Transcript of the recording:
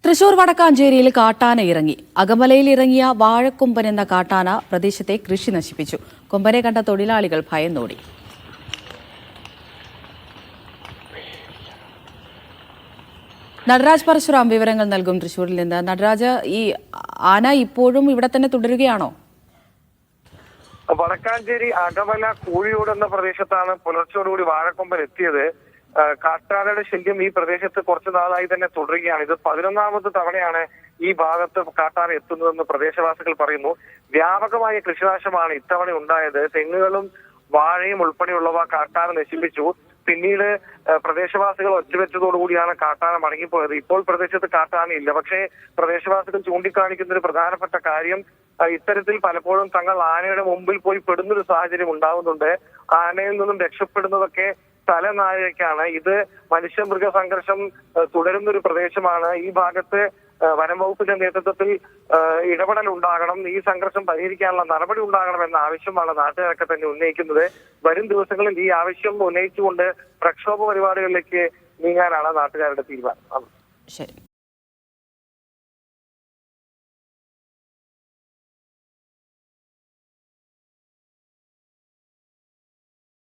തൃശൂർ വടക്കാഞ്ചേരിയിൽ കാട്ടാന ഇറങ്ങി. അകമലയിൽ ഇറങ്ങിയ വാഴക്കൊമ്പൻ എന്ന കാട്ടാന പ്രദേശത്തെ കൃഷി നശിപ്പിച്ചു. കൊമ്പനെ കണ്ട തൊഴിലാളികൾ ഭയന്നോടി. നടരാജ് പരശുറാം വിവരങ്ങൾ നൽകും തൃശൂരിൽ നിന്ന്. നടരാജ്, ഈ ആന ഇപ്പോഴും ഇവിടെ തന്നെ തുടരുകയാണോ? വടക്കാഞ്ചേരി അകമല കൂഴിയോട് എന്ന പ്രദേശത്താണ് പുലർച്ചയോടുകൂടി വാഴക്കൊമ്പൻ എത്തിയത്. കാട്ടാനയുടെ ശല്യം ഈ പ്രദേശത്ത് കുറച്ചു നാളായി തന്നെ തുടരുകയാണ്. ഇത് 11ാമത് തവണയാണ് ഈ ഭാഗത്ത് കാട്ടാന എത്തുന്നതെന്ന് പ്രദേശവാസികൾ പറയുന്നു. വ്യാപകമായ കൃഷിനാശമാണ് ഇത്തവണ ഉണ്ടായത്. തെങ്ങുകളും വാഴയും ഉൾപ്പെടെയുള്ളവ കാട്ടാന നശിപ്പിച്ചു. പിന്നീട് പ്രദേശവാസികൾ ഒറ്റവെച്ചതോടുകൂടിയാണ് കാട്ടാന മടങ്ങിപ്പോയത്. ഇപ്പോൾ പ്രദേശത്ത് കാട്ടാനയില്ല. പക്ഷേ പ്രദേശവാസികൾ ചൂണ്ടിക്കാണിക്കുന്ന ഒരു പ്രധാനപ്പെട്ട കാര്യം, ഇത്തരത്തിൽ പലപ്പോഴും തങ്ങൾ ആനയുടെ മുമ്പിൽ പോയി പെടുന്നൊരു സാഹചര്യം ഉണ്ടാവുന്നുണ്ട്. ആനയിൽ നിന്നും രക്ഷപ്പെടുന്നതൊക്കെ തലനാരിഴയ്ക്കാണ്. ഇത് മനുഷ്യ-മൃഗ സംഘർഷം തുടരുന്നൊരു പ്രദേശമാണ്. ഈ ഭാഗത്ത് വനം വകുപ്പിന്റെ നേതൃത്വത്തിൽ ഇടപെടൽ ഉണ്ടാകണം, ഈ സംഘർഷം പരിഹരിക്കാനുള്ള നടപടി ഉണ്ടാകണം എന്ന ആവശ്യമാണ് നാട്ടുകാരൊക്കെ തന്നെ ഉന്നയിക്കുന്നത്. വരും ദിവസങ്ങളിൽ ഈ ആവശ്യം ഉന്നയിച്ചുകൊണ്ട് പ്രക്ഷോഭ പരിപാടികളിലേക്ക് നീങ്ങാനാണ് നാട്ടുകാരുടെ തീരുമാനം. ശരി.